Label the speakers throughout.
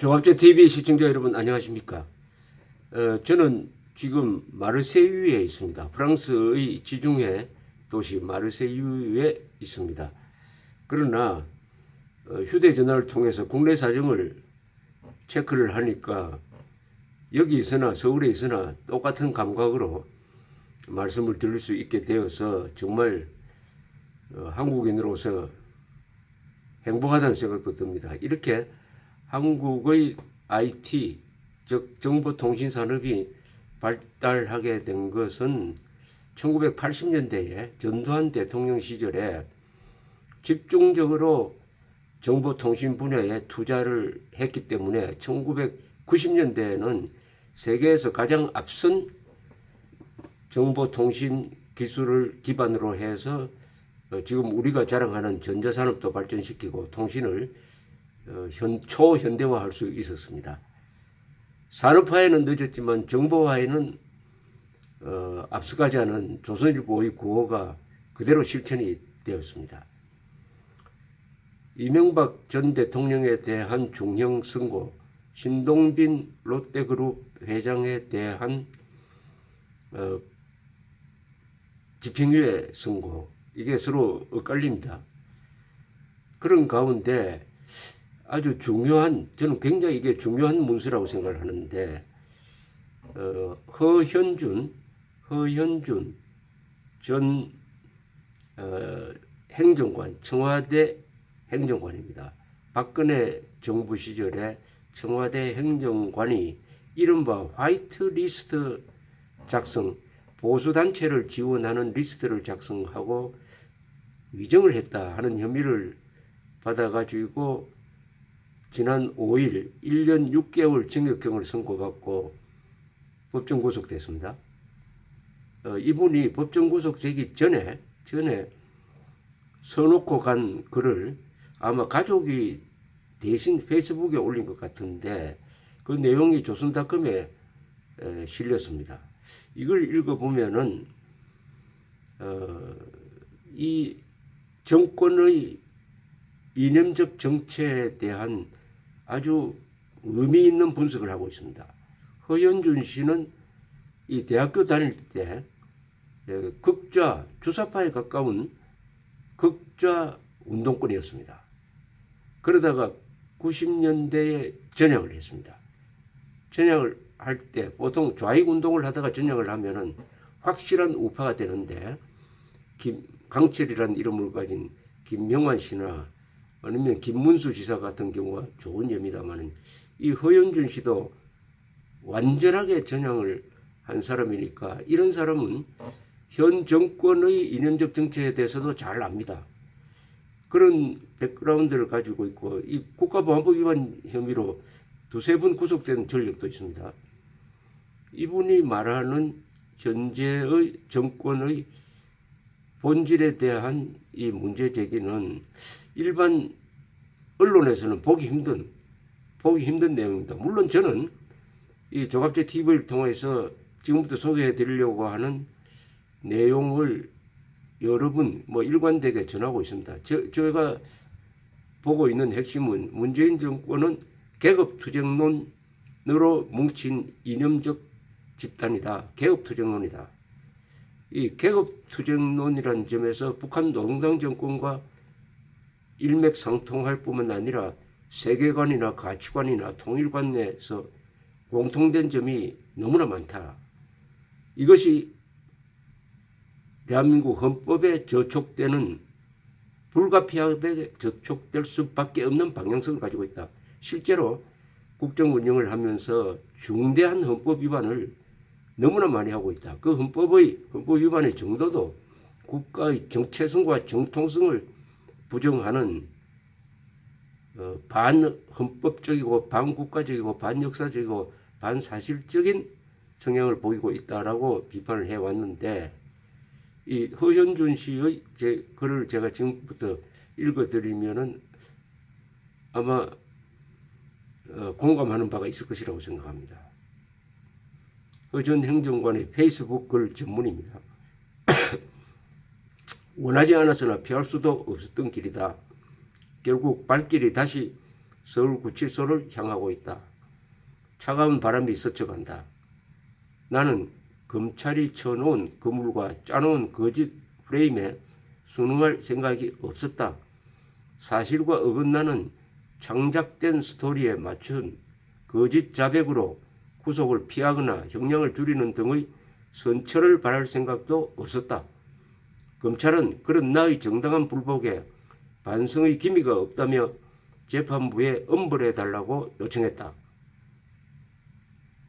Speaker 1: 조합제 TV 시청자 여러분 안녕하십니까? 저는 지금 마르세유에 있습니다. 프랑스의 지중해 도시 마르세유에 있습니다. 그러나 휴대전화를 통해서 국내 사정을 체크를 하니까 여기 있으나 서울에 있으나 똑같은 감각으로 말씀을 드릴 수 있게 되어서 정말 한국인으로서 행복하다는 생각도 듭니다. 이렇게 한국의 IT, 즉 정보통신산업이 발달하게 된 것은 1980년대에 전두환 대통령 시절에 집중적으로 정보통신 분야에 투자를 했기 때문에 1990년대에는 세계에서 가장 앞선 정보통신 기술을 기반으로 해서 지금 우리가 자랑하는 전자산업도 발전시키고 통신을 초현대화할 수 있었습니다. 산업화에는 늦었지만 정보화에는 앞서가지 않은 조선일보의 구호가 그대로 실천이 되었습니다. 이명박 전 대통령에 대한 중형 선고, 신동빈 롯데그룹 회장에 대한 집행유예 선고, 이게 서로 엇갈립니다. 그런 가운데 아주 중요한, 저는 굉장히 이게 중요한 문서라고 생각을 하는데, 허현준 전 행정관, 청와대 행정관입니다. 박근혜 정부 시절에 청와대 행정관이 이른바 화이트리스트 작성, 보수단체를 지원하는 리스트를 작성하고 위정을 했다 하는 혐의를 받아가지고 지난 5일 1년 6개월 징역형을 선고받고 법정 구속됐습니다. 이분이 법정 구속되기 전에 써놓고 간 글을 아마 가족이 대신 페이스북에 올린 것 같은데 그 내용이 조선닷컴에 실렸습니다. 이걸 읽어보면은 이 정권의 이념적 정체에 대한 아주 의미 있는 분석을 하고 있습니다. 허현준 씨는 이 대학교 다닐 때 극좌, 주사파에 가까운 극좌 운동권이었습니다. 그러다가 90년대에 전향을 했습니다. 전향을 할 때 보통 좌익 운동을 하다가 전향을 하면은 확실한 우파가 되는데 강철이라는 이름을 가진 김명환 씨나 아니면 김문수 지사 같은 경우가 좋은 예입니다만은 이 허현준 씨도 완전하게 전향을 한 사람이니까 이런 사람은 현 정권의 이념적 정체에 대해서도 잘 압니다. 그런 백그라운드를 가지고 있고 이 국가보안법 위반 혐의로 두세 번 구속된 전력도 있습니다. 이분이 말하는 현재의 정권의 본질에 대한 이 문제 제기는 일반 언론에서는 보기 힘든 내용입니다. 물론 저는 이 조갑제 TV를 통해서 지금부터 소개해 드리려고 하는 내용을 여러분 일관되게 전하고 있습니다. 제가 보고 있는 핵심은 문재인 정권은 계급투쟁론으로 뭉친 이념적 집단이다. 계급투쟁론이다. 이 계급투쟁론이라는 점에서 북한 노동당 정권과 일맥상통할 뿐만 아니라 세계관이나 가치관이나 통일관에서 공통된 점이 너무나 많다. 이것이 대한민국 헌법에 저촉되는 불가피하게 저촉될 수밖에 없는 방향성을 가지고 있다. 실제로 국정 운영을 하면서 중대한 헌법 위반을 너무나 많이 하고 있다. 그 헌법 위반의 정도도 국가의 정체성과 정통성을 부정하는 반헌법적이고 반국가적이고 반역사적이고 반사실적인 성향을 보이고 있다라고 비판을 해왔는데 이 허현준 씨의 제 글을 제가 지금부터 읽어드리면은 아마 공감하는 바가 있을 것이라고 생각합니다. 허 전 행정관의 페이스북 글 전문입니다. 원하지 않았으나 피할 수도 없었던 길이다. 결국 발길이 다시 서울구치소를 향하고 있다. 차가운 바람이 스쳐간다. 나는 검찰이 쳐놓은 그물과 짜놓은 거짓 프레임에 순응할 생각이 없었다. 사실과 어긋나는 창작된 스토리에 맞춘 거짓 자백으로 구속을 피하거나 형량을 줄이는 등의 선처를 바랄 생각도 없었다. 검찰은 그런 나의 정당한 불복에 반성의 기미가 없다며 재판부에 엄벌해달라고 요청했다.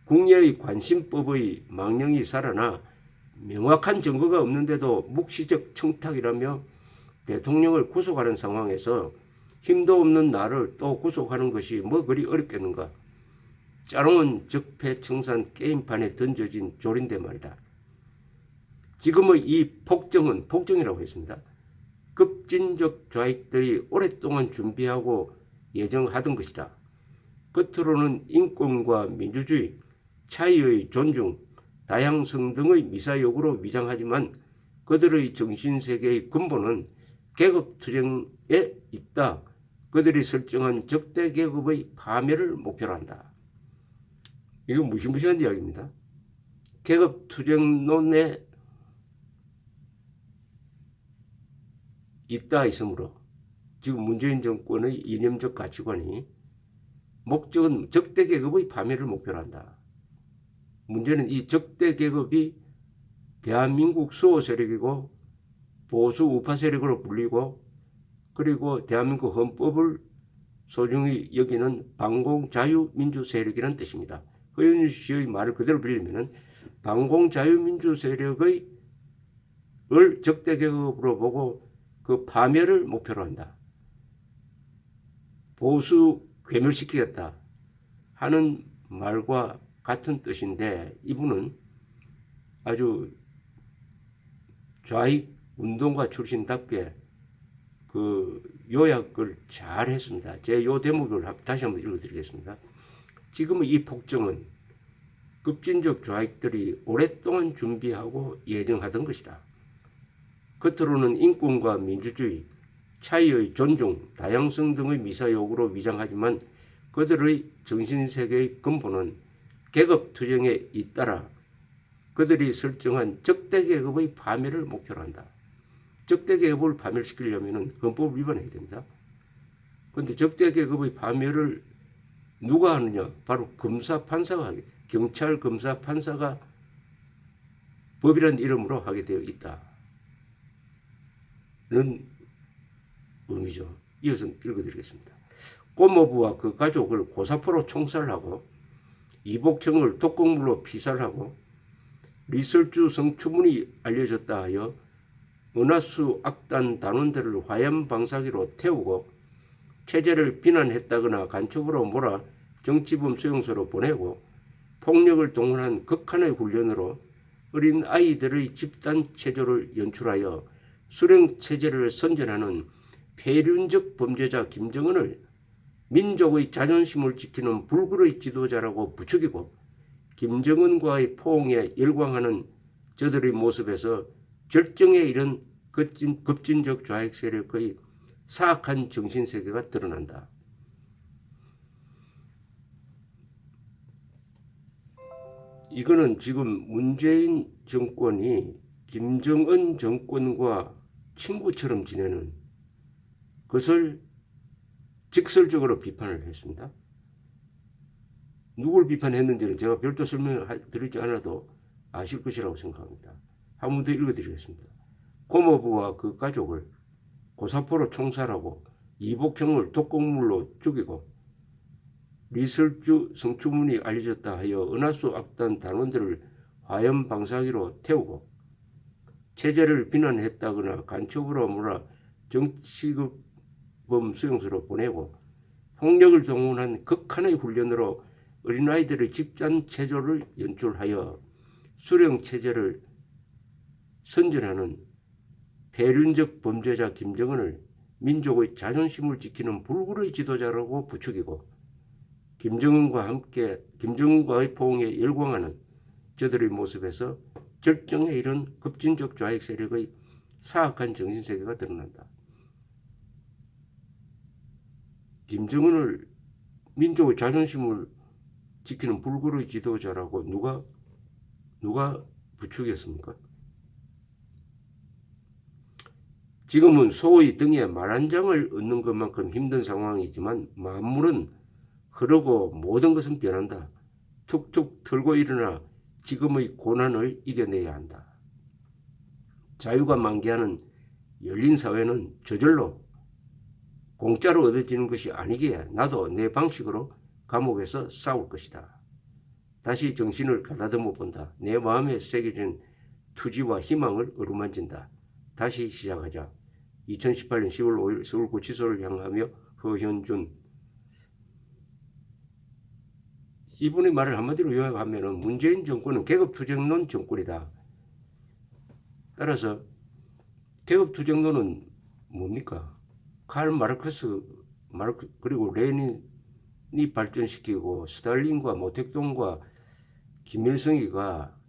Speaker 1: 국내의 관심법의 망령이 살아나 명확한 증거가 없는데도 묵시적 청탁이라며 대통령을 구속하는 상황에서 힘도 없는 나를 또 구속하는 것이 뭐 그리 어렵겠는가. 짜놓은 적폐청산 게임판에 던져진 조린데 말이다. 지금의 이 폭정은 폭정이라고 했습니다. 급진적 좌익들이 오랫동안 준비하고 예정하던 것이다. 겉으로는 인권과 민주주의, 차이의 존중, 다양성 등의 미사역으로 위장하지만 그들의 정신세계의 근본은 계급투쟁에 있다. 그들이 설정한 적대 계급의 파멸을 목표로 한다. 이거 무시무시한 이야기입니다. 계급투쟁론에 있다 있으므로 지금 문재인 정권의 이념적 가치관이 목적은 적대 계급의 파멸을 목표로 한다. 문제는 이 적대 계급이 대한민국 수호 세력이고 보수 우파 세력으로 불리고 그리고 대한민국 헌법을 소중히 여기는 반공자유민주 세력이라는 뜻입니다. 허윤주 씨의 말을 그대로 빌리면 반공자유민주 세력의 적대 계급으로 보고 그 파멸을 목표로 한다. 보수 괴멸시키겠다 하는 말과 같은 뜻인데 이분은 아주 좌익 운동가 출신답게 그 요약을 잘 했습니다. 제 요 대목을 다시 한번 읽어드리겠습니다. 지금의 이 폭정은 급진적 좌익들이 오랫동안 준비하고 예정하던 것이다. 겉으로는 인권과 민주주의, 차이의 존중, 다양성 등의 미사역으로 위장하지만 그들의 정신세계의 근본은 계급투쟁에 잇따라 그들이 설정한 적대계급의 파멸을 목표로 한다. 적대계급을 파멸시키려면 헌법을 위반해야 됩니다. 그런데 적대계급의 파멸을 누가 하느냐? 바로 검사, 판사가 하게, 경찰, 검사, 판사가 법이라는 이름으로 하게 되어 있다는 의미죠. 이어서 읽어드리겠습니다. 고모부와 그 가족을 고사포로 총살하고 이복형을 독극물로 피살하고 리설주 성추문이 알려졌다 하여 은하수 악단 단원들을 화염방사기로 태우고 체제를 비난했다거나 간첩으로 몰아 정치범 수용소로 보내고 폭력을 동원한 극한의 훈련으로 어린 아이들의 집단 체조를 연출하여 수령 체제를 선전하는 폐륜적 범죄자 김정은을 민족의 자존심을 지키는 불굴의 지도자라고 부추기고 김정은과의 포옹에 열광하는 저들의 모습에서 절정에 이른 급진적 좌익 세력의 사악한 정신세계가 드러난다. 이거는 지금 문재인 정권이 김정은 정권과 친구처럼 지내는 것을 직설적으로 비판을 했습니다. 누굴 비판했는지는 제가 별도 설명을 드리지 않아도 아실 것이라고 생각합니다. 한 번 더 읽어드리겠습니다. 고모부와 그 가족을 고사포로 총살하고 이복형을 독극물로 죽이고 리설주 성추문이 알려졌다 하여 은하수 악단 단원들을 화염 방사기로 태우고 체제를 비난했다거나 간첩으로 몰아 정치범 수용소로 보내고 폭력을 동원한 극한의 훈련으로 어린아이들의 집단 체조를 연출하여 수령 체제를 선전하는 폐륜적 범죄자 김정은을 민족의 자존심을 지키는 불굴의 지도자라고 부추기고 김정은과의 포옹에 열광하는 저들의 모습에서 절정에 이른 급진적 좌익 세력의 사악한 정신세계가 드러난다. 김정은을 민족의 자존심을 지키는 불굴의 지도자라고 누가 부추겼습니까? 지금은 소의 등에 말 한 장을 얻는 것만큼 힘든 상황이지만 만물은 흐르고 모든 것은 변한다. 툭툭 털고 일어나 지금의 고난을 이겨내야 한다. 자유가 만개하는 열린 사회는 저절로 공짜로 얻어지는 것이 아니기에 나도 내 방식으로 감옥에서 싸울 것이다. 다시 정신을 가다듬어 본다. 내 마음에 새겨진 투지와 희망을 어루만진다. 다시 시작하자. 2018년 10월 5일 서울구치소를 향하며 허현준. 이분의 말을 한마디로 요약하면 문재인 정권은 계급투쟁론 정권이다. 따라서 계급투쟁론은 뭡니까? 칼 마르크스 그리고 레닌이 발전시키고 스탈린과 모택동과 김일성이가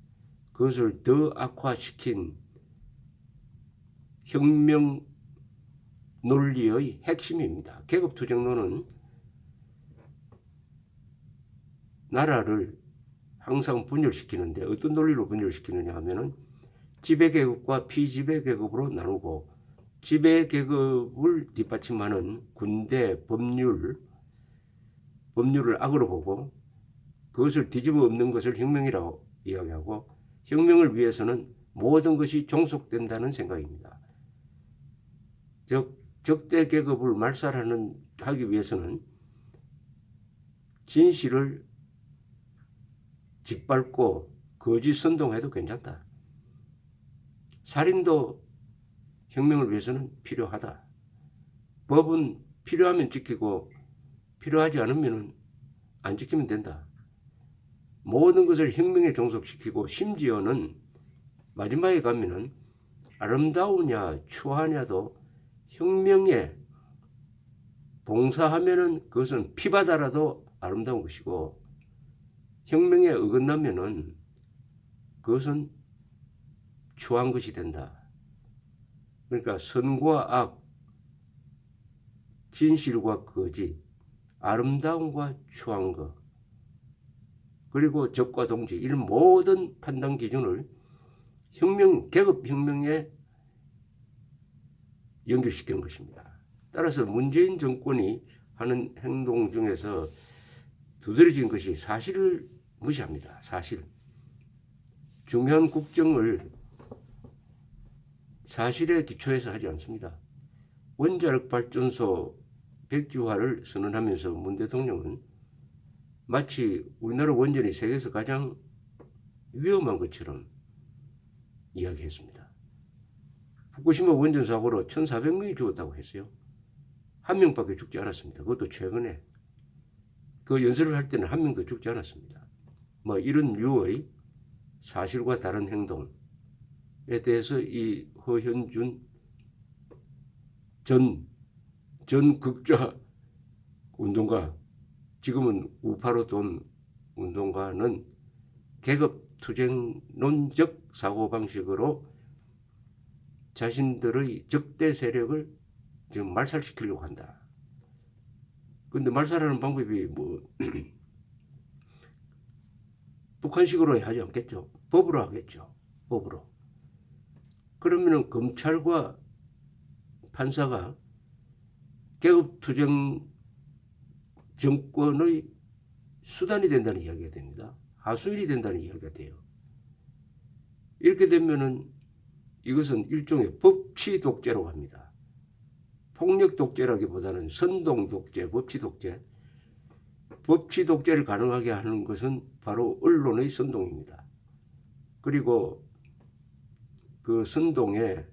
Speaker 1: 그것을 더 악화시킨 혁명 논리의 핵심입니다. 계급투쟁론은 나라를 항상 분열시키는데 어떤 논리로 분열시키느냐 하면은 지배계급과 피지배계급으로 나누고 지배계급을 뒷받침하는 군대, 법률을 악으로 보고 그것을 뒤집어 엎는 것을 혁명이라고 이야기하고 혁명을 위해서는 모든 것이 종속된다는 생각입니다. 즉 적대 계급을 하기 위해서는 진실을 짓밟고 거짓 선동해도 괜찮다. 살인도 혁명을 위해서는 필요하다. 법은 필요하면 지키고 필요하지 않으면 안 지키면 된다. 모든 것을 혁명에 종속시키고 심지어는 마지막에 가면은 아름다우냐 추하냐도 혁명에 봉사하면은 그것은 피바다라도 아름다운 것이고 혁명에 어긋나면은 그것은 추한 것이 된다. 그러니까 선과 악, 진실과 거짓, 아름다움과 추한 것, 그리고 적과 동지 이런 모든 판단 기준을 계급혁명에 연결시키는 것입니다. 따라서 문재인 정권이 하는 행동 중에서 두드러진 것이 사실을 무시합니다. 사실. 중요한 국정을 사실에 기초해서 하지 않습니다. 원자력 발전소 백지화를 선언하면서 문 대통령은 마치 우리나라 원전이 세계에서 가장 위험한 것처럼 이야기했습니다. 후쿠시마 원전 사고로 1,400명이 죽었다고 했어요. 한 명밖에 죽지 않았습니다. 그것도 최근에. 그 연설을 할 때는 한 명도 죽지 않았습니다. 뭐 이런 류의 사실과 다른 행동에 대해서 이 허현준 전 극좌 운동가, 지금은 우파로 돈 운동가는 계급투쟁론적 사고방식으로 자신들의 적대 세력을 지금 말살시키려고 한다. 그런데 말살하는 방법이 북한식으로 하지 않겠죠. 법으로 하겠죠. 법으로. 그러면은 검찰과 판사가 계급투쟁 정권의 수단이 된다는 이야기가 됩니다. 하수인이 된다는 이야기가 돼요. 이렇게 되면은 이것은 일종의 법치 독재라고 합니다. 폭력 독재라기보다는 선동 독재, 법치 독재. 법치 독재를 가능하게 하는 것은 바로 언론의 선동입니다. 그리고 그 선동에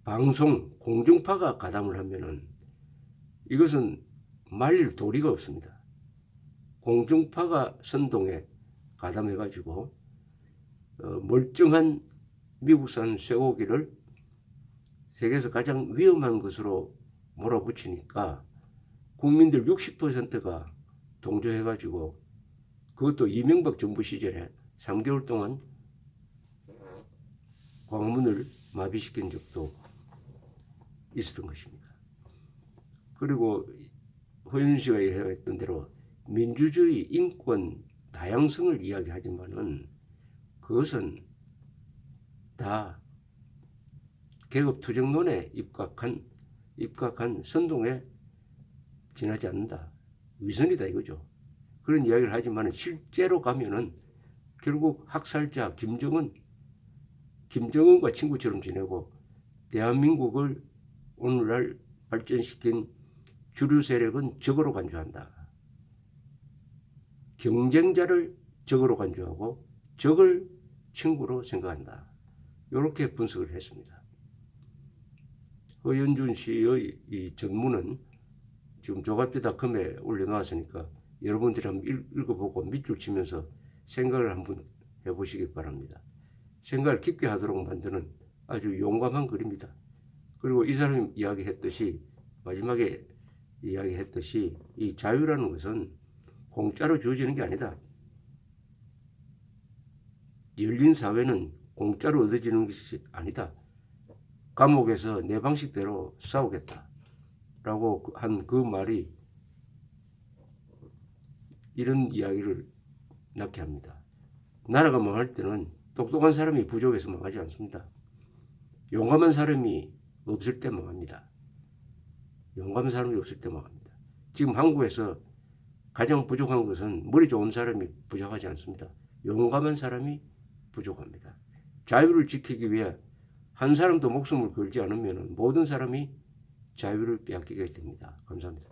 Speaker 1: 방송, 공중파가 가담을 하면은 이것은 말릴 도리가 없습니다. 공중파가 선동에 가담해가지고 멀쩡한 미국산 쇠고기를 세계에서 가장 위험한 것으로 몰아붙이니까 국민들 60%가 동조해가지고 그것도 이명박 정부 시절에 3개월 동안 광화문을 마비시킨 적도 있었던 것입니다. 그리고 허윤 씨가 얘기했던 대로 민주주의, 인권, 다양성을 이야기하지만은 그것은 다 계급투쟁론에 입각한 선동에 지나지 않는다. 위선이다 이거죠. 그런 이야기를 하지만 실제로 가면은 결국 학살자 김정은과 친구처럼 지내고 대한민국을 오늘날 발전시킨 주류 세력은 적으로 간주한다. 경쟁자를 적으로 간주하고 적을 친구로 생각한다. 이렇게 분석을 했습니다. 허연준 씨의 이 전문은 지금 조갑지닷컴에 올려놨으니까 여러분들이 한번 읽어보고 밑줄 치면서 생각을 한번 해보시기 바랍니다. 생각을 깊게 하도록 만드는 아주 용감한 글입니다. 그리고 이 사람이 마지막에 이야기했듯이 이 자유라는 것은 공짜로 주어지는 게 아니다. 열린 사회는 공짜로 얻어지는 것이 아니다. 감옥에서 내 방식대로 싸우겠다. 라고 한 그 말이 이런 이야기를 낳게 합니다. 나라가 망할 때는 똑똑한 사람이 부족해서 망하지 않습니다. 용감한 사람이 없을 때 망합니다. 용감한 사람이 없을 때 망합니다. 지금 한국에서 가장 부족한 것은 머리 좋은 사람이 부족하지 않습니다. 용감한 사람이 부족합니다. 자유를 지키기 위해 한 사람도 목숨을 걸지 않으면 모든 사람이 자유를 빼앗기게 됩니다. 감사합니다.